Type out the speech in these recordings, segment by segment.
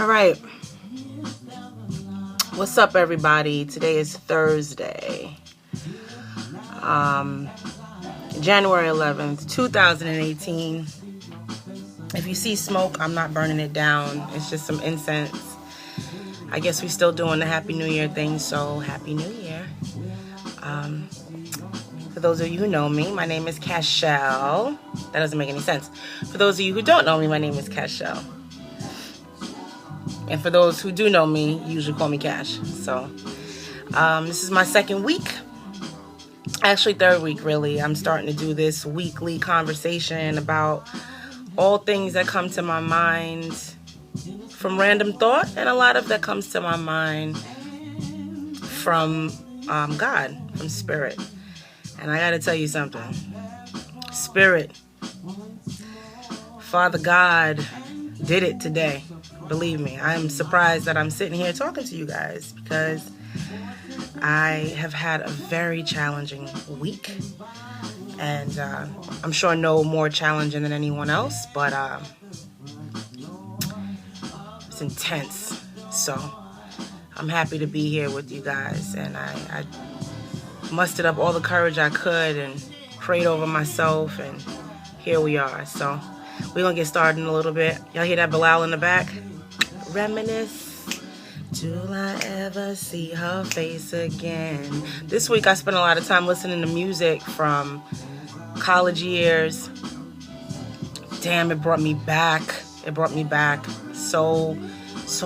All right. What's up, everybody? Today is Thursday, January 11th, 2018. If you see smoke, I'm not burning it down. It's just some incense. I guess we're still doing the Happy New Year thing, so Happy New Year. For those of you who know me, my name is Cashel. That doesn't make any sense. For those of you who don't know me, my name is Cashel. And for those who do know me, you usually call me Cash. So this is my second week. Actually, third week, really. I'm starting to do this weekly conversation about all things that come to my mind from random thought, and a lot of that comes to my mind from God, from Spirit. And I got to tell you something. Spirit, Father God did it today. Believe me, I'm surprised that I'm sitting here talking to you guys because I have had a very challenging week. And I'm sure no more challenging than anyone else, but it's intense. So I'm happy to be here with you guys. And I mustered up all the courage I could and prayed over myself. And here we are. So we're going to get started in a little bit. Y'all hear that Bilal in the back? Reminisce. Will I ever see her face again? This week I spent a lot of time listening to music from college years. Damn, it brought me back. So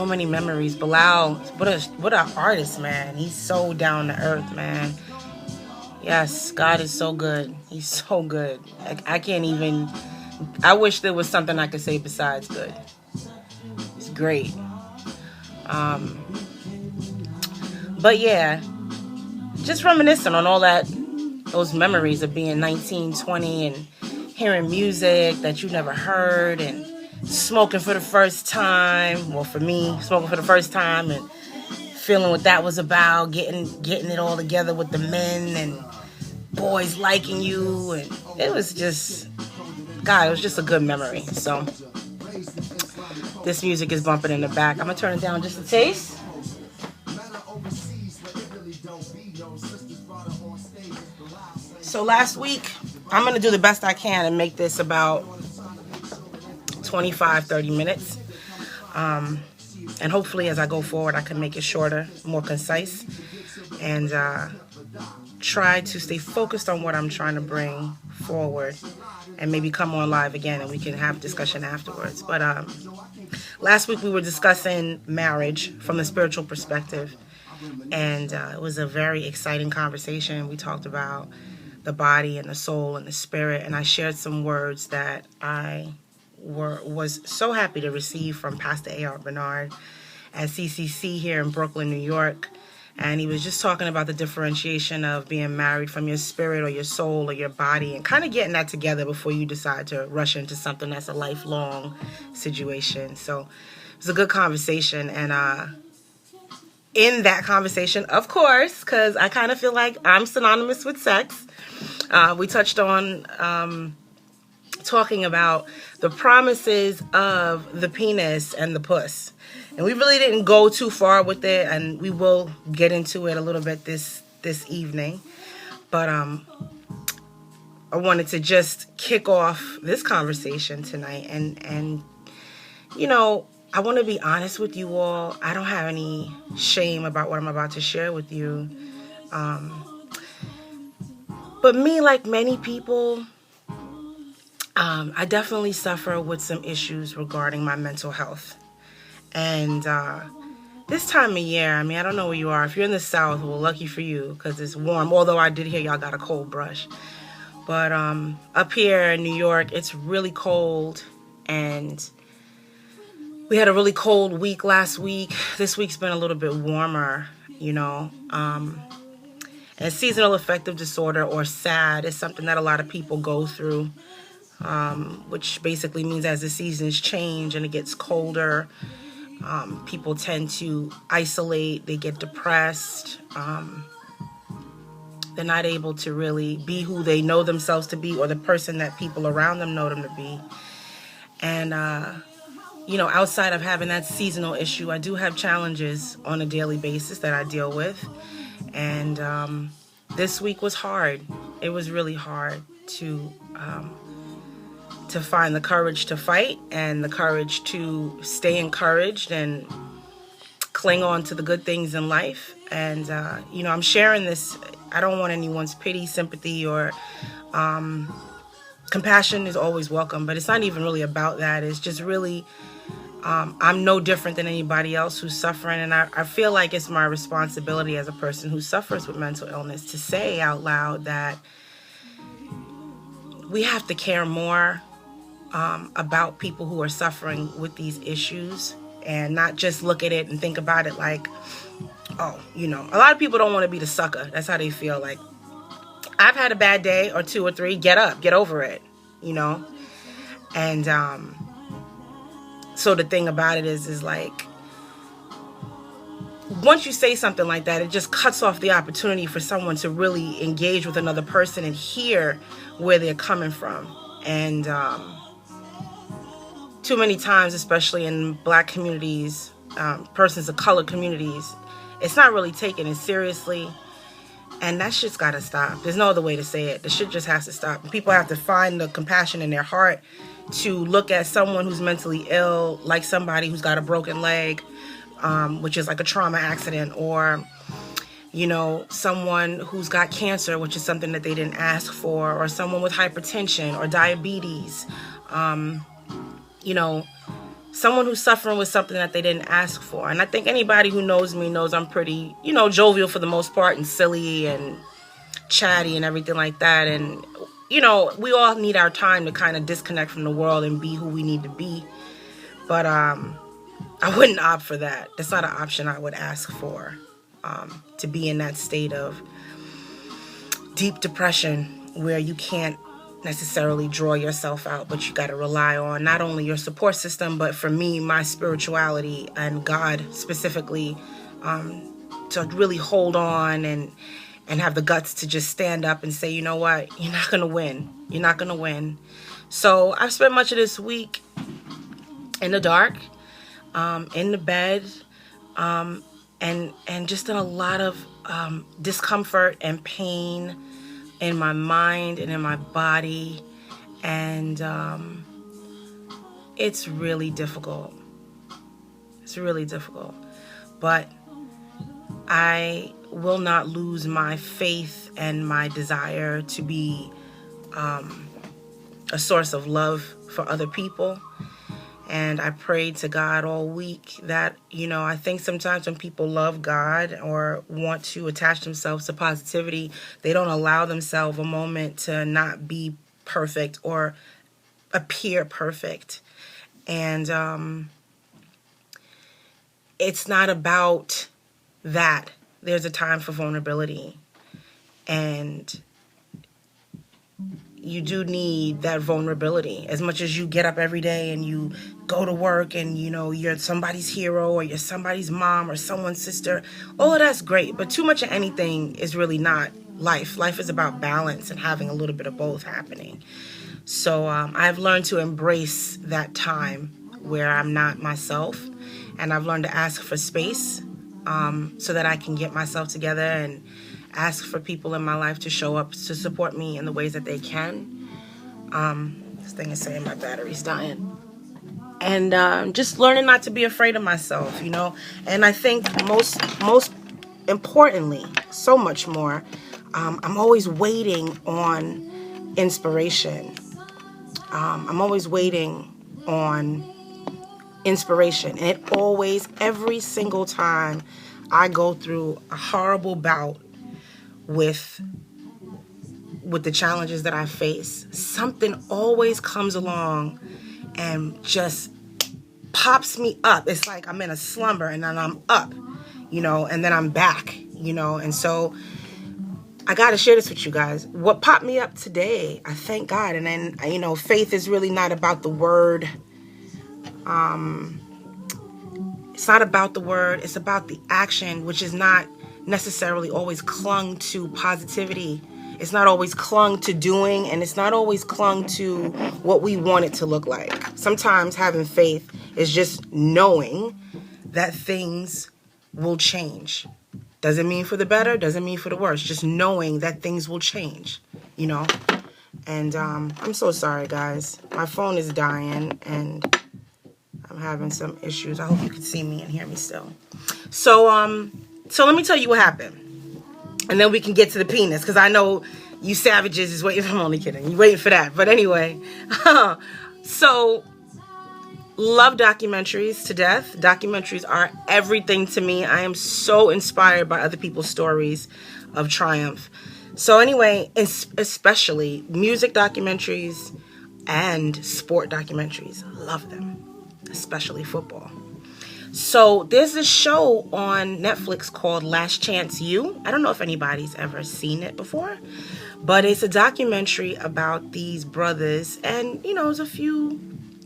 many memories. Bilal, what an artist, man. He's so down to earth, man. Yes, God is so good. He's so good. I can't even. I wish there was something I could say besides good. It's great. But yeah, just reminiscing on all those memories of being 19, 20 and hearing music that you never heard and smoking for the first time. Well, for me, smoking for the first time and feeling what that was about, getting it all together with the men and boys liking you. And it was just, God, it was just a good memory. So this music is bumping in the back. I'm going to turn it down just a taste. So last week, I'm going to do the best I can and make this about 25, 30 minutes. And hopefully as I go forward, I can make it shorter, more concise, and try to stay focused on what I'm trying to bring forward and maybe come on live again and we can have discussion afterwards. But last week we were discussing marriage from the spiritual perspective, and it was a very exciting conversation. We talked about the body and the soul and the spirit, and I shared some words that I was so happy to receive from Pastor A.R. Bernard at CCC here in Brooklyn, New York. And he was just talking about the differentiation of being married from your spirit or your soul or your body, and kind of getting that together before you decide to rush into something that's a lifelong situation. So it was a good conversation. And in that conversation, of course, because I kind of feel like I'm synonymous with sex, we touched on talking about the promises of the penis and the puss. And we really didn't go too far with it, and we will get into it a little bit this evening. But I wanted to just kick off this conversation tonight. And you know, I want to be honest with you all. I don't have any shame about what I'm about to share with you. But me, like many people, I definitely suffer with some issues regarding my mental health. And this time of year, I mean, I don't know where you are. If you're in the South, well, lucky for you, because it's warm. Although I did hear y'all got a cold brush. But up here in New York, it's really cold. And we had a really cold week last week. This week's been a little bit warmer, you know. And seasonal affective disorder, or SAD, is something that a lot of people go through. Which basically means as the seasons change and it gets colder, people tend to isolate, they get depressed, they're not able to really be who they know themselves to be or the person that people around them know them to be. And outside of having that seasonal issue, I do have challenges on a daily basis that I deal with. And this week was hard. It was really hard to find the courage to fight and the courage to stay encouraged and cling on to the good things in life. And, I'm sharing this. I don't want anyone's pity, sympathy, or compassion is always welcome, but it's not even really about that. It's just really, I'm no different than anybody else who's suffering. And I feel like it's my responsibility as a person who suffers with mental illness to say out loud that we have to care more about people who are suffering with these issues, and not just look at it and think about it like, oh, a lot of people don't want to be the sucker. That's how they feel. Like, I've had a bad day or two or three. Get up, get over it, And so the thing about it is like, once you say something like that, it just cuts off the opportunity for someone to really engage with another person and hear where they're coming from. And too many times, especially in Black communities, persons of color communities, it's not really taken as seriously. And that shit's got to stop. There's no other way to say it. The shit just has to stop. And people have to find the compassion in their heart to look at someone who's mentally ill like somebody who's got a broken leg, which is like a trauma accident, or, someone who's got cancer, which is something that they didn't ask for, or someone with hypertension or diabetes, someone who's suffering with something that they didn't ask for. And I think anybody who knows me knows I'm pretty, jovial for the most part, and silly and chatty and everything like that. And, we all need our time to kind of disconnect from the world and be who we need to be. But I wouldn't opt for that. That's not an option I would ask for, to be in that state of deep depression where you can't necessarily draw yourself out, but you got to rely on not only your support system, but for me, my spirituality and God specifically, to really hold on and have the guts to just stand up and say, you know what, you're not going to win. You're not going to win. So I've spent much of this week in the dark, in the bed, and just in a lot of discomfort and pain in my mind and in my body. And it's really difficult. It's really difficult. But I will not lose my faith and my desire to be a source of love for other people. And I prayed to God all week that, I think sometimes when people love God or want to attach themselves to positivity, they don't allow themselves a moment to not be perfect or appear perfect. And it's not about that. There's a time for vulnerability. And you do need that vulnerability. As much as you get up every day and you go to work and, you're somebody's hero or you're somebody's mom or someone's sister, all of that's great. But too much of anything is really not life. Life is about balance and having a little bit of both happening. So I've learned to embrace that time where I'm not myself. And I've learned to ask for space so that I can get myself together and ask for people in my life to show up to support me in the ways that they can. This thing is saying my battery's dying. And just learning not to be afraid of myself, And I think most importantly, so much more, I'm always waiting on inspiration. I'm always waiting on inspiration. And it always, every single time I go through a horrible bout with the challenges that I face, something always comes along and just pops me up. It's like I'm in a slumber and then I'm up, and then I'm back, and so I got to share this with you guys. What popped me up today, I thank God. And then, faith is really not about the word. It's not about the word. It's about the action, which is not necessarily always clung to positivity. It's not always clung to doing, and it's not always clung to what we want it to look like. Sometimes having faith It's just knowing that things will change. Doesn't mean for the better, doesn't mean for the worse. Just knowing that things will change, you know. And I'm so sorry, guys. My phone is dying, and I'm having some issues. I hope you can see me and hear me still. So let me tell you what happened. And then we can get to the penis, because I know you savages is waiting. I'm only kidding. You're waiting for that. But anyway, so love documentaries to death. Documentaries are everything to me. I am so inspired by other people's stories of triumph. So anyway, especially music documentaries and sport documentaries. Love them, especially football. So there's this show on Netflix called Last Chance U. I don't know if anybody's ever seen it before, but it's a documentary about these brothers, and you know, there's a few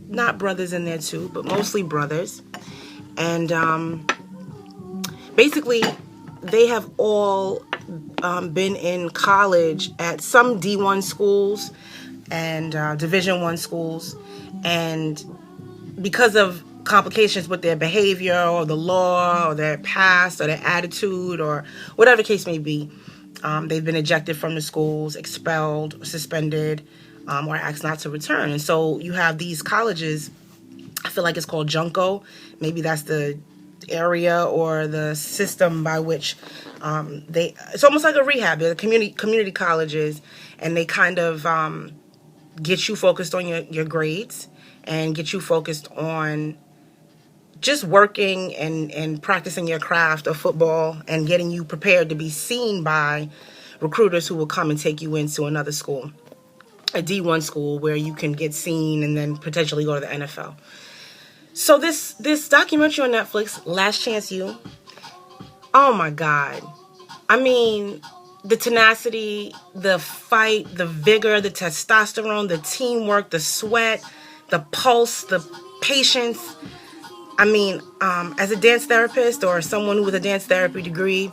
not brothers in there too, but mostly brothers. And basically they have all been in college at some D1 schools and Division I schools, and because of complications with their behavior or the law or their past or their attitude or whatever the case may be, they've been ejected from the schools, expelled, suspended, or asked not to return. And so you have these colleges, I feel like it's called Junco, maybe that's the area or the system by which it's almost like a rehab. They're community colleges, and they kind of get you focused on your grades and get you focused on just working and practicing your craft of football and getting you prepared to be seen by recruiters who will come and take you into another school, a D1 school where you can get seen and then potentially go to the NFL. So this documentary on Netflix, Last Chance U, oh my God. I mean, the tenacity, the fight, the vigor, the testosterone, the teamwork, the sweat, the pulse, the patience. I mean, as a dance therapist or someone with a dance therapy degree,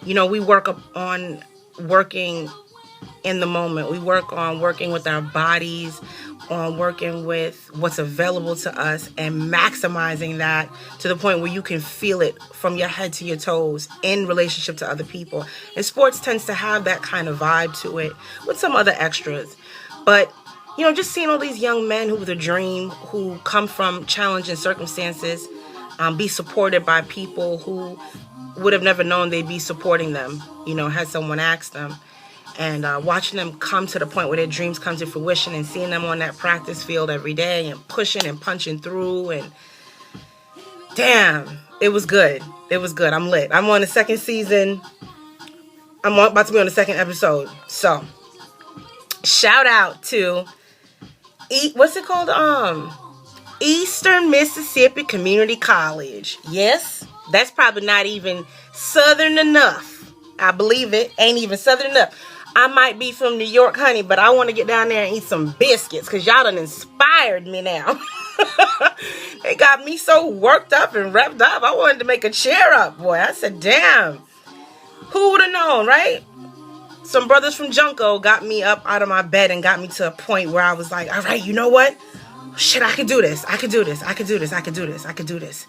you know, we work on working in the moment. We work on working with our bodies, on working with what's available to us and maximizing that to the point where you can feel it from your head to your toes in relationship to other people. And sports tends to have that kind of vibe to it with some other extras. But you know, just seeing all these young men who with a dream, who come from challenging circumstances, be supported by people who would have never known they'd be supporting them, you know, had someone ask them. And watching them come to the point where their dreams come to fruition and seeing them on that practice field every day and pushing and punching through. And damn, it was good. It was good. I'm lit. I'm on the second season. I'm about to be on the second episode. So shout out to what's it called? Eastern Mississippi Community College. Yes, that's probably not even southern enough. I believe it ain't even southern enough. I might be from New York, honey, but I want to get down there and eat some biscuits because y'all done inspired me now. They got me so worked up and revved up. I wanted to make a cheer up, boy. I said, damn, who would have known, right? Some brothers from Junco got me up out of my bed and got me to a point where I was like, all right, you know what? Shit, I can do this. I can do this. I can do this. I can do this. I can do this.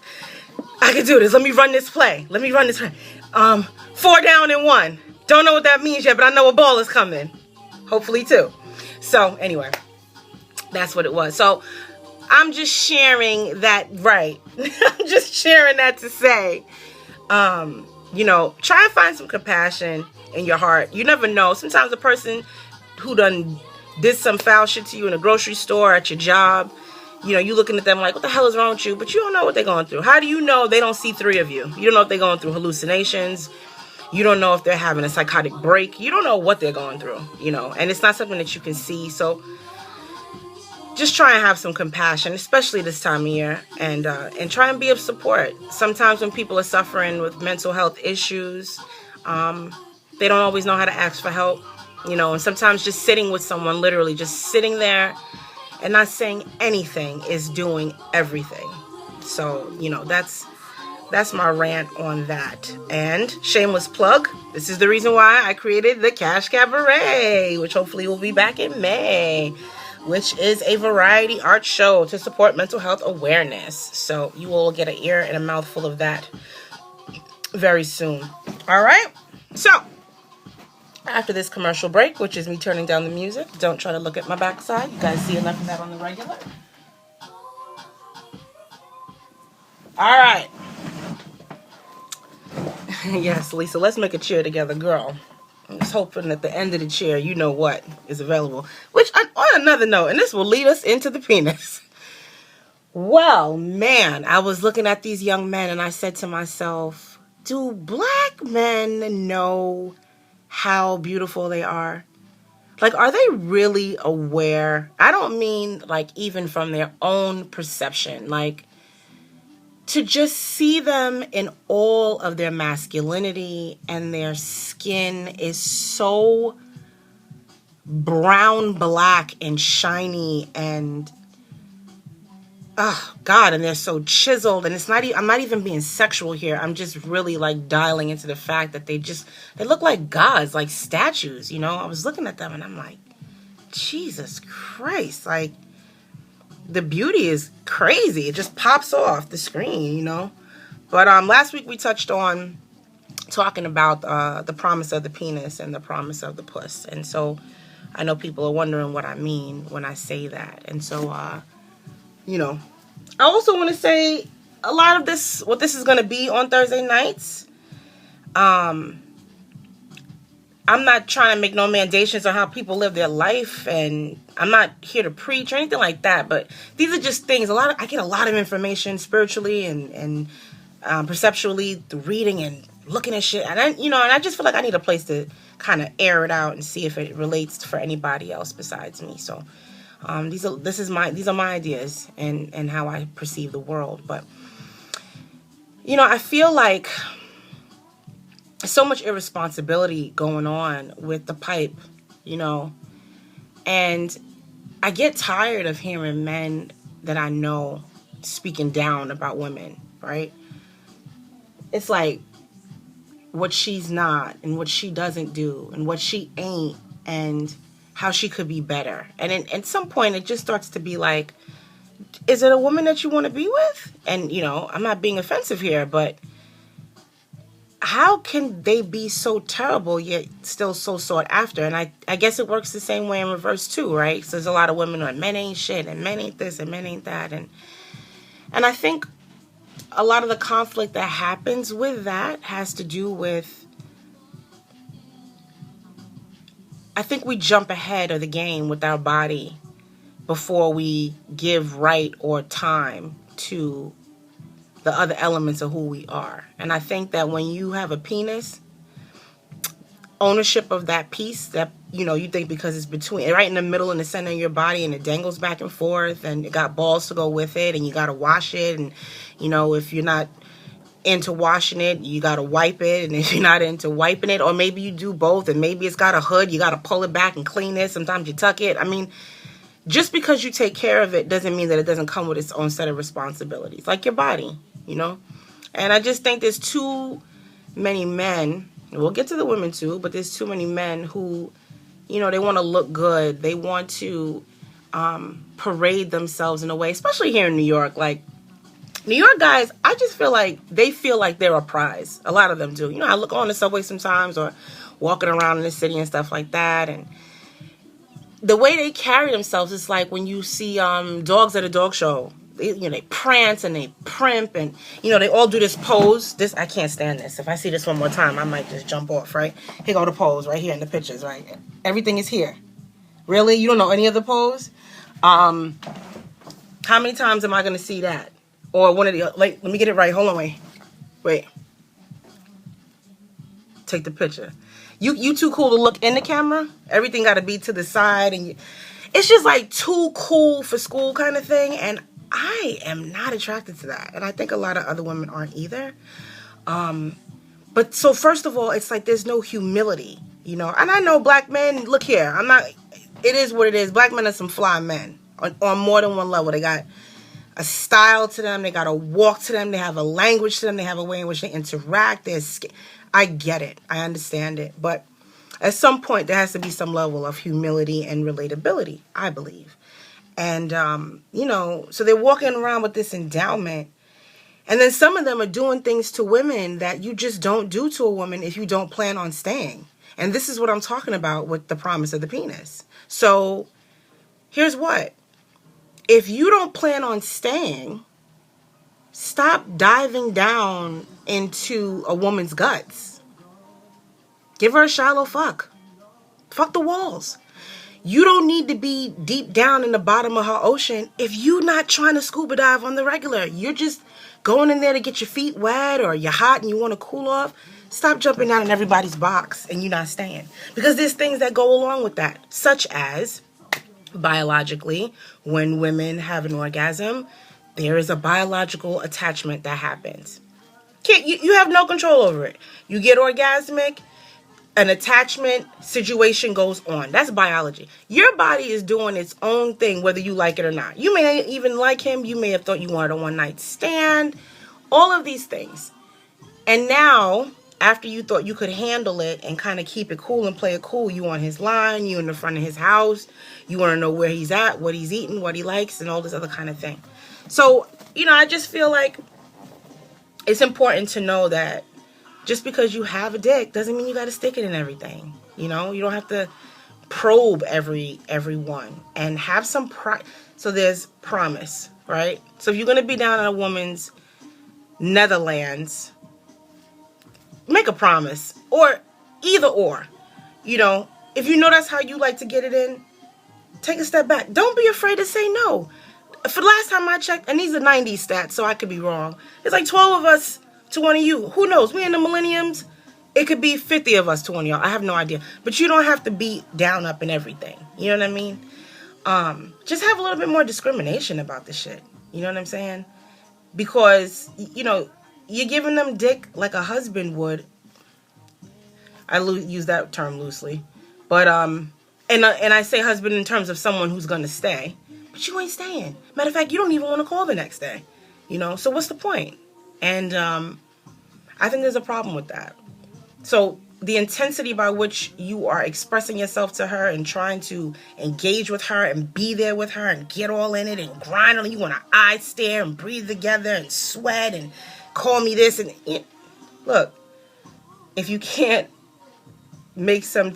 I can do this. Let me run this play. 4 down and 1. Don't know what that means yet, but I know a ball is coming. Hopefully, too. So, anyway, that's what it was. So, I'm just sharing that, right? I'm just sharing that to say, you know, try and find some compassion in your heart. You never know. Sometimes a person who did some foul shit to you in a grocery store, at your job, you know, you looking at them like, what the hell is wrong with you? But you don't know what they're going through. How do you know they don't see 3 of you? You don't know if they're going through hallucinations. You don't know if they're having a psychotic break. You don't know what they're going through, you know, and it's not something that you can see. So just try and have some compassion, especially this time of year, and try and be of support. Sometimes when people are suffering with mental health issues, they don't always know how to ask for help, you know, and sometimes just sitting with someone, literally just sitting there and not saying anything is doing everything. So, you know, that's my rant on that. And shameless plug, this is the reason why I created the Cash Cabaret, which hopefully will be back in May. which is a variety art show to support mental health awareness. So you will get an ear and a mouthful of that very soon. All right. So after this commercial break, which is me turning down the music, don't try to look at my backside. You guys see enough of that on the regular. All right. Yes, Lisa, let's make a cheer together, girl. I'm just hoping at the end of the chair, you know what is available. Which, on another note, and this will lead us into the penis. Well, man, I was looking at these young men and I said to myself, do black men know how beautiful they are? Like, are they really aware? I don't mean, like, even from their own perception. Like, to just see them in all of their masculinity, and their skin is so brown, black, and shiny, and oh God, and they're so chiseled, and it's not I'm not even being sexual here. I'm just really like dialing into the fact that they look like gods, like statues, you know? I was looking at them and I'm like, Jesus Christ, like, the beauty is crazy. It just pops off the screen, you know? But last week we touched on talking about the promise of the penis and the promise of the puss. And so I know people are wondering what I mean when I say that. And so, you know, I also want to say a lot of this, what this is going to be on Thursday nights. I'm not trying to make no mandations on how people live their life, and I'm not here to preach or anything like that, but these are just things. I get a lot of information spiritually and perceptually through reading and looking at shit, and I just feel like I need a place to kind of air it out and see if it relates for anybody else besides me. So these are my ideas and how I perceive the world. But I feel like so much irresponsibility going on with the pipe, and I get tired of hearing men that I know speaking down about women, right? It's like what she's not and what she doesn't do and what she ain't and how she could be better. And at some point it just starts to be like, is it a woman that you want to be with? And, I'm not being offensive here, but how can they be so terrible yet still so sought after? And I guess it works the same way in reverse too, right? So there's a lot of women like, men ain't shit and men ain't this and men ain't that. And I think a lot of the conflict that happens with that has to do with, I think we jump ahead of the game with our body before we give right or time to the other elements of who we are. And I think that when you have a penis, ownership of that piece that, you think because it's between, right in the middle in the center of your body, and it dangles back and forth, and it got balls to go with it, and you got to wash it. And, if you're not into washing it, you got to wipe it. And if you're not into wiping it, or maybe you do both, and maybe it's got a hood, you got to pull it back and clean it. Sometimes you tuck it. I mean, just because you take care of it doesn't mean that it doesn't come with its own set of responsibilities, like your body, And I just think there's too many men, and we'll get to the women too, but there's too many men who, they want to look good. They want to parade themselves in a way, especially here in New York. Like, New York guys, I just feel like they feel like they're a prize. A lot of them do. I look on the subway sometimes or walking around in the city and stuff like that, and the way they carry themselves is like when you see dogs at a dog show. They prance and they primp, and they all do this pose. I can't stand this. If I see this one more time, I might just jump off, right? Here go the pose right here in the pictures, right? Everything is here. Really? You don't know any other pose? How many times am I going to see that? Or one of the, like, let me get it right. Hold on, wait. Take the picture. You too cool to look in the camera. Everything got to be to the side, and it's just like too cool for school kind of thing. And I am not attracted to that. And I think a lot of other women aren't either. But so first of all, it's like there's no humility, And I know black men, look here, it is what it is. Black men are some fly men on more than one level. They got a style to them. They got a walk to them. They have a language to them. They have a way in which they interact. I get it. I understand it. But at some point, there has to be some level of humility and relatability, I believe. And, so they're walking around with this endowment. And then some of them are doing things to women that you just don't do to a woman if you don't plan on staying. And this is what I'm talking about with the promise of the penis. So here's what. If you don't plan on staying, stop diving down into a woman's guts. Give her a shallow fuck. Fuck the walls. You don't need to be deep down in the bottom of her ocean if you're not trying to scuba dive on the regular. You're just going in there to get your feet wet, or you're hot and you want to cool off. Stop jumping down in everybody's box and you're not staying. Because there's things that go along with that, such as biologically, when women have an orgasm, there is a biological attachment that happens. You have no control over it. You get orgasmic, an attachment situation goes on. That's biology. Your body is doing its own thing, whether you like it or not. You may even like him. You may have thought you wanted a one-night stand. All of these things. And now, after you thought you could handle it and kind of keep it cool and play it cool, you on his line, you in the front of his house, you want to know where he's at, what he's eating, what he likes, and all this other kind of thing. So, I just feel like it's important to know that just because you have a dick doesn't mean you got to stick it in everything. You don't have to probe everyone, and have some pride. So there's promise, right? So if you're going to be down in a woman's Netherlands, make a promise, or either or. If you know that's how you like to get it in, take a step back. Don't be afraid to say no. For the last time I checked, and these are 90s stats, so I could be wrong, it's like 12 of us to one of you. Who knows? We in the millenniums. It could be 50 of us to one of y'all. I have no idea. But you don't have to be down up in everything. You know what I mean? Just have a little bit more discrimination about this shit. You know what I'm saying? Because, you're giving them dick like a husband would. I use that term loosely. But, and I say husband in terms of someone who's going to stay. But you ain't staying. Matter of fact, you don't even want to call the next day. So what's the point? And I think there's a problem with that. So the intensity by which you are expressing yourself to her and trying to engage with her and be there with her and get all in it and grind on it. You want to eye stare and breathe together and sweat and call me this. And look, if you can't have some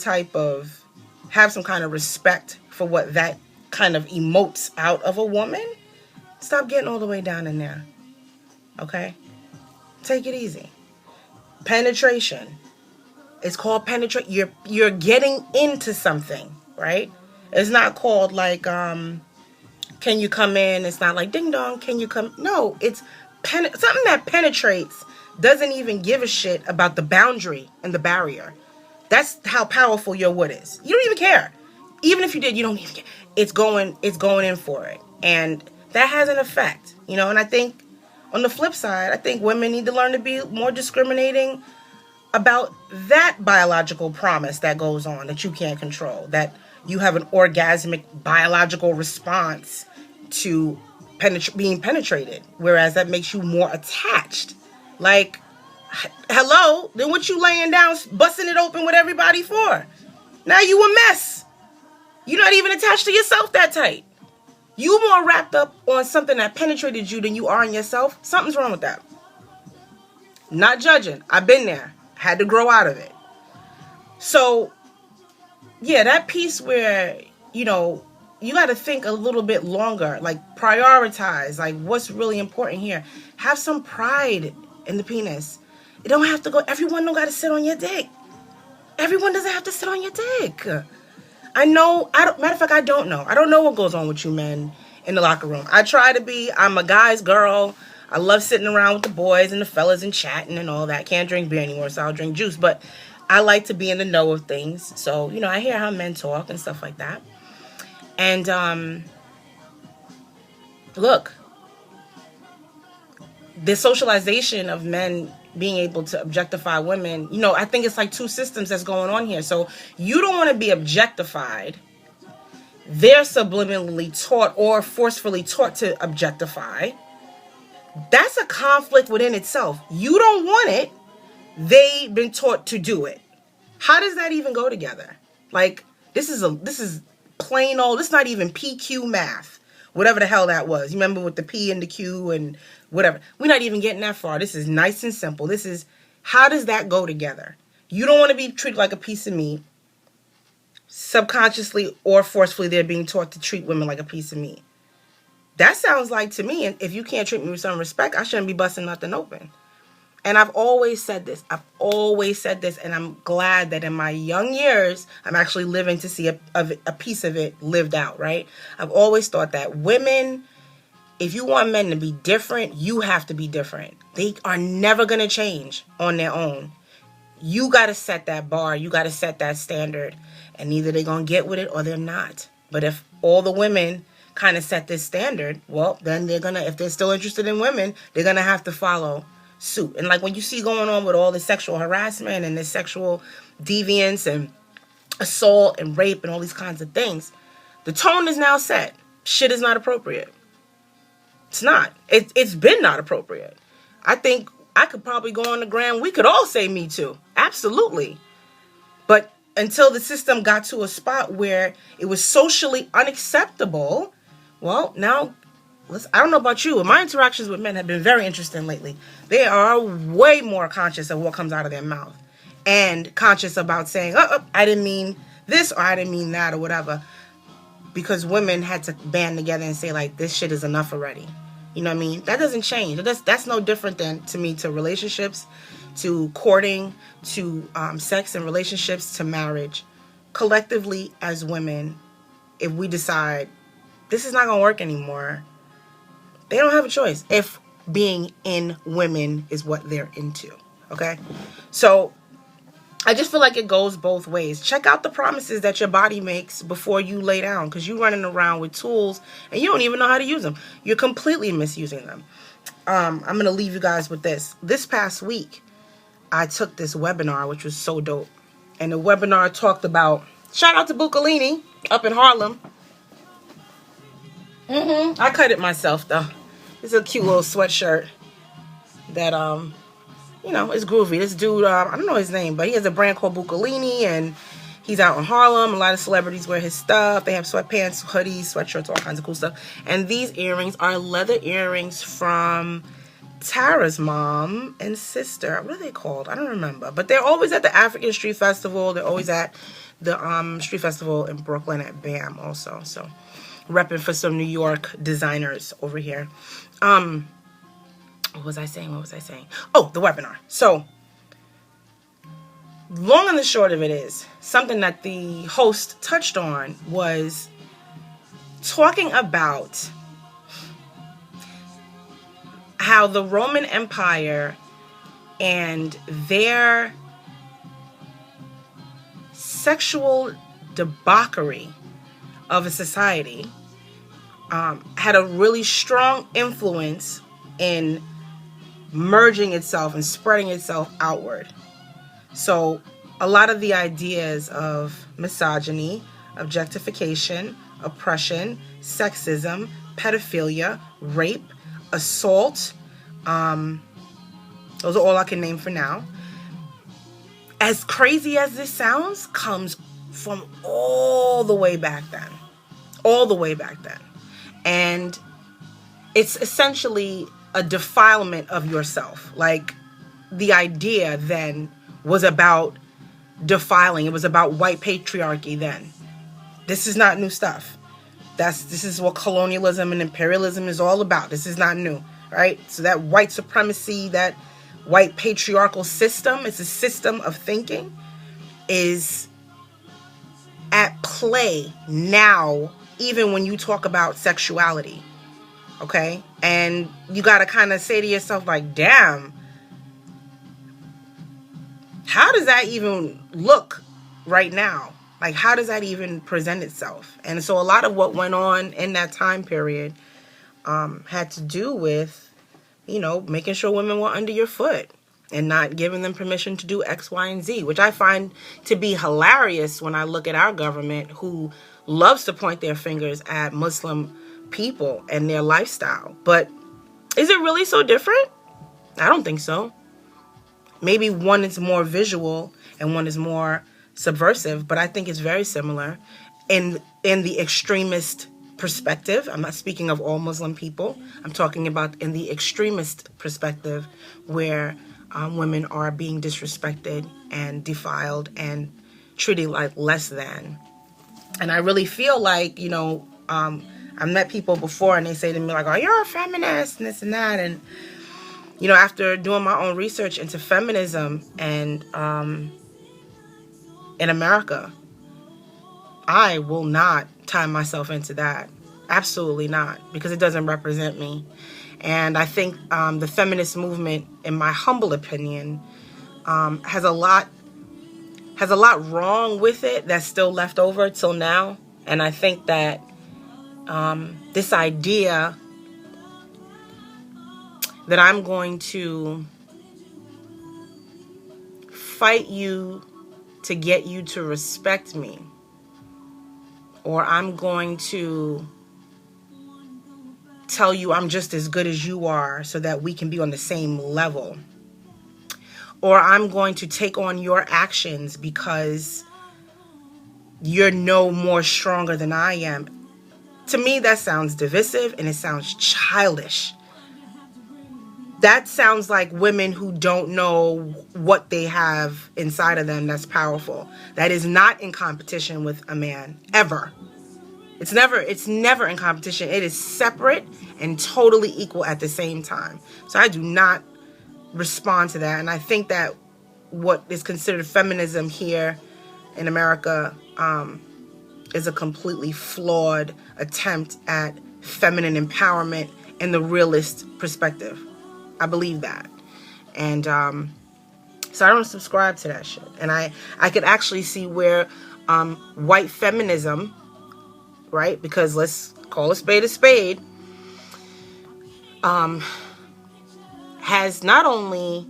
kind of respect for what that kind of emotes out of a woman, stop getting all the way down in there. Okay? Take it easy. Penetration. It's called penetrate. You're getting into something, right? It's not called like, can you come in? It's not like ding dong, can you come? No, it's something that penetrates doesn't even give a shit about the boundary and the barrier. That's how powerful your wood is. You don't even care. Even if you did, you don't even care. It's going in for it. And that has an effect, And I think on the flip side, I think women need to learn to be more discriminating about that biological promise that goes on that you can't control, that you have an orgasmic biological response to being penetrated, whereas that makes you more attached. Like, hello, then what you laying down, busting it open with everybody for? Now you a mess. You're not even attached to yourself that tight. You more wrapped up on something that penetrated you than you are in yourself. Something's wrong with that. Not judging. I've been there. Had to grow out of it. So, yeah, that piece where, you got to think a little bit longer. Like, prioritize. Like, what's really important here? Have some pride in the penis. It don't have to go. Everyone don't got to sit on your dick. Everyone doesn't have to sit on your dick. Matter of fact, I don't know. I don't know what goes on with you men in the locker room. I try to be. I'm a guy's girl. I love sitting around with the boys and the fellas and chatting and all that. Can't drink beer anymore, so I'll drink juice. But I like to be in the know of things. So, I hear how men talk and stuff like that. And, look, the socialization of men being able to objectify women, I think it's like two systems that's going on here. So you don't want to be objectified. They're subliminally taught or forcefully taught to objectify. That's a conflict within itself. You don't want it. They've been taught to do it. How does that even go together? Like, this is plain old, this is not even PQ math. whatever the hell that was. You remember with the P and the Q and whatever. We're not even getting that far. This is nice and simple. This is, how does that go together? You don't want to be treated like a piece of meat. Subconsciously or forcefully, they're being taught to treat women like a piece of meat. That sounds like, to me, and if you can't treat me with some respect, I shouldn't be busting nothing open. And I've always said this. And I'm glad that in my young years, I'm actually living to see a piece of it lived out, right? I've always thought that women, if you want men to be different, you have to be different. They are never going to change on their own. You got to set that bar. You got to set that standard. And either they're going to get with it or they're not. But if all the women kind of set this standard, well, then they're going to, if they're still interested in women, they're going to have to follow suit. And like when you see going on with all the sexual harassment and the sexual deviance and assault and rape and all these kinds of things, the tone is now set. Shit is not appropriate. It's not. It's been not appropriate. I think I could probably go on the gram. We could all say me too. Absolutely. But until the system got to a spot where it was socially unacceptable, well, now, I don't know about you, but my interactions with men have been very interesting lately. They are way more conscious of what comes out of their mouth and conscious about saying, I didn't mean this or I didn't mean that or whatever, because women had to band together and say, like, this shit is enough already. You know what I mean? That doesn't change. That's no different than, to me, to relationships, to courting, to sex and relationships, to marriage. Collectively, as women, if we decide this is not going to work anymore, they don't have a choice if being in women is what they're into, okay? So I just feel like it goes both ways. Check out the promises that your body makes before you lay down, because you're running around with tools and you don't even know how to use them. You're completely misusing them. I'm going to leave you guys with this. This past week, I took this webinar, which was so dope. And the webinar talked about, shout out to Bucalini up in Harlem. I cut it myself though. It's a cute little sweatshirt that you know, is groovy. This dude, I don't know his name, but he has a brand called Bucalini, and he's out in Harlem. A lot of celebrities wear his stuff. They have sweatpants, hoodies, sweatshirts, all kinds of cool stuff. And these earrings are leather earrings from Tara's mom and sister. What are they called? I don't remember. But they're always at the African Street Festival. They're always at the Street Festival in Brooklyn at BAM also. So repping for some New York designers over here. What was I saying? Oh, the webinar. So, long and the short of it is, something that the host touched on was talking about how the Roman Empire and their sexual debauchery of a society had a really strong influence in merging itself and spreading itself outward. So a lot of the ideas of misogyny, objectification, oppression, sexism, pedophilia, rape, assault, those are all I can name for now. As crazy as this sounds, comes from all the way back then. And it's essentially a defilement of yourself. Like, the idea then was about defiling. It was about white patriarchy then. This is not new stuff. This is what colonialism and imperialism is all about. This is not new, right? So that white supremacy, that white patriarchal system, it's a system of thinking, is at play now, even when you talk about sexuality. Okay? And you got to kind of say to yourself, like, damn, how does that even look right now? Like, how does that even present itself? And so a lot of what went on in that time period had to do with, you know, making sure women were under your foot and not giving them permission to do X, Y, and Z, which I find to be hilarious when I look at our government, who loves to point their fingers at Muslim people and their lifestyle. But is it really so different? I don't think so. Maybe one is more visual and one is more subversive, but I think it's very similar in the extremist perspective. I'm not speaking of all Muslim people. I'm talking about in the extremist perspective, where women are being disrespected and defiled and treated like less than. And I really feel like, you know, I've met people before and they say to me like, oh, you're a feminist and this and that. And, you know, after doing my own research into feminism and in America, I will not tie myself into that. Absolutely not, because it doesn't represent me. And I think the feminist movement, in my humble opinion, has a lot wrong with it that's still left over till now. And I think that this idea that I'm going to fight you to get you to respect me, or I'm going to tell you I'm just as good as you are so that we can be on the same level, or I'm going to take on your actions because you're no more stronger than I am. To me, that sounds divisive and it sounds childish. That sounds like women who don't know what they have inside of them that's powerful. That is not in competition with a man, ever. It's never in competition. It is separate and totally equal at the same time. So I do not respond to that. And I think that what is considered feminism here in America is a completely flawed attempt at feminine empowerment in the realist perspective. I believe that. And so I don't subscribe to that shit. And I could actually see where white feminism, right, because let's call a spade, has not only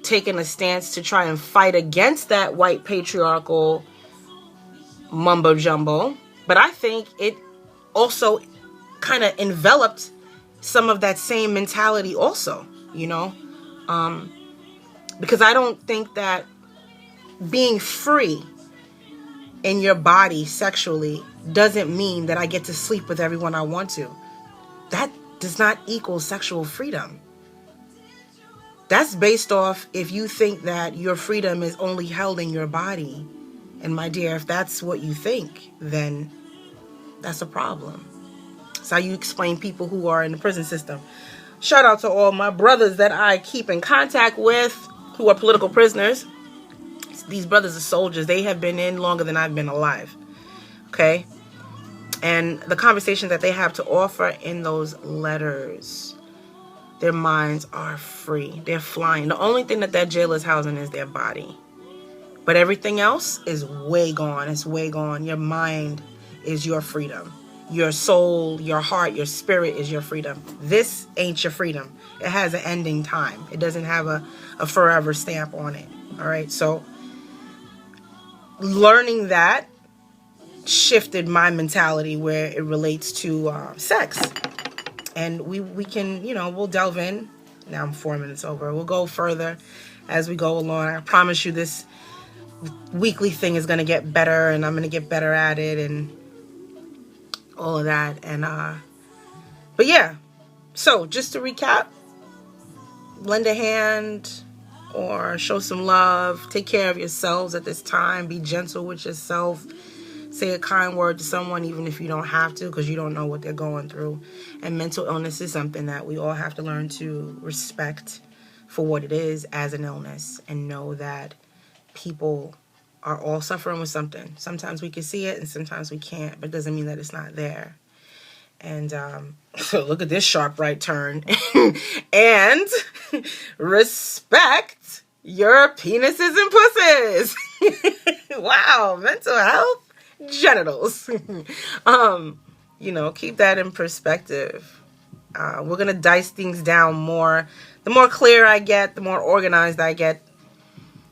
taken a stance to try and fight against that white patriarchal mumbo jumbo, but I think it also kind of enveloped some of that same mentality also, you know, because I don't think that being free in your body sexually doesn't mean that I get to sleep with everyone I want to. That does not equal sexual freedom. That's based off if you think that your freedom is only held in your body. And my dear, if that's what you think, then that's a problem. It's how you explain people who are in the prison system. Shout out to all my brothers that I keep in contact with who are political prisoners. These brothers are soldiers. They have been in longer than I've been alive. Okay? And the conversations that they have to offer in those letters, their minds are free. They're flying. The only thing that jail is housing is their body. But everything else is way gone. It's way gone. Your mind is your freedom. Your soul, your heart, your spirit is your freedom. This ain't your freedom. It has an ending time. It doesn't have a forever stamp on it. All right? So learning that shifted my mentality where it relates to sex. And we can, you know, we'll delve in. Now I'm 4 minutes over. We'll go further as we go along. I promise you this weekly thing is going to get better, and I'm going to get better at it and all of that. And but yeah, so just to recap, lend a hand or show some love. Take care of yourselves at this time. Be gentle with yourself. Say a kind word to someone even if you don't have to, because you don't know what they're going through. And mental illness is something that we all have to learn to respect for what it is as an illness, and know that people are all suffering with something. Sometimes we can see it and sometimes we can't, but it doesn't mean that it's not there. And so look at this sharp right turn. And respect your penises and pussies. Wow, mental health, genitals. You know, keep that in perspective. We're going to dice things down more. The more clear I get, the more organized I get,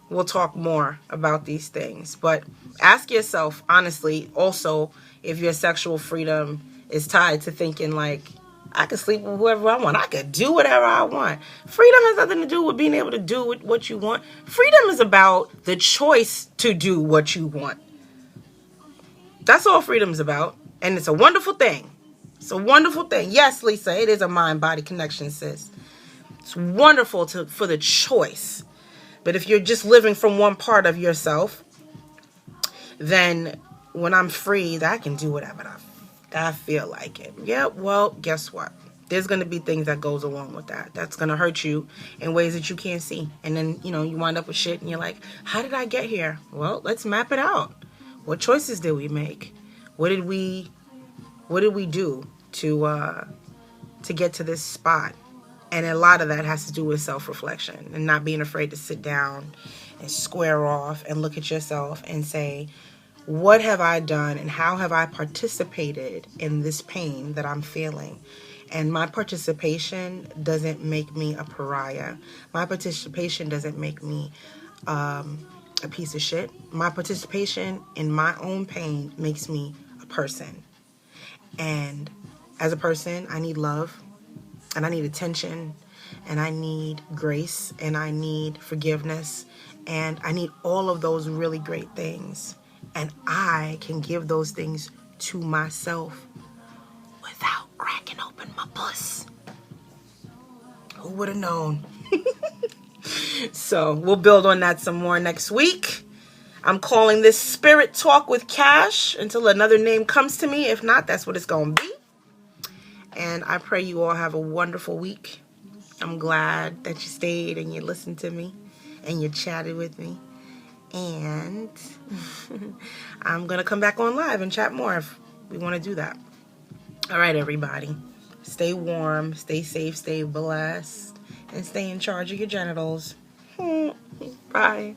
we'll talk more about these things. But ask yourself, honestly, also, if your sexual freedom is tied to thinking like, I can sleep with whoever I want. I could do whatever I want. Freedom has nothing to do with being able to do what you want. Freedom is about the choice to do what you want. That's all freedom is about. And it's a wonderful thing. It's a wonderful thing. Yes, Lisa, it is a mind-body connection, sis. It's wonderful for the choice. But if you're just living from one part of yourself, then when I'm free, I can do whatever I feel like it. Yeah, well, guess what? There's going to be things that goes along with that. That's going to hurt you in ways that you can't see. And then, you know, you wind up with shit and you're like, how did I get here? Well, let's map it out. What choices did we make? What did we do to get to this spot? And a lot of that has to do with self-reflection and not being afraid to sit down and square off and look at yourself and say, what have I done and how have I participated in this pain that I'm feeling? And my participation doesn't make me a pariah. My participation doesn't make me a piece of shit. My participation in my own pain makes me a person. And as a person, I need love, and I need attention, and I need grace, and I need forgiveness, and I need all of those really great things. And I can give those things to myself without cracking open my puss. Who would have known? So we'll build on that some more next week. I'm calling this Spirit Talk with Cash until another name comes to me. If not, that's what it's going to be. And I pray you all have a wonderful week. I'm glad that you stayed and you listened to me and you chatted with me. And I'm going to come back on live and chat more if we want to do that. All right, everybody. Stay warm, stay safe, stay blessed, and stay in charge of your genitals. Bye.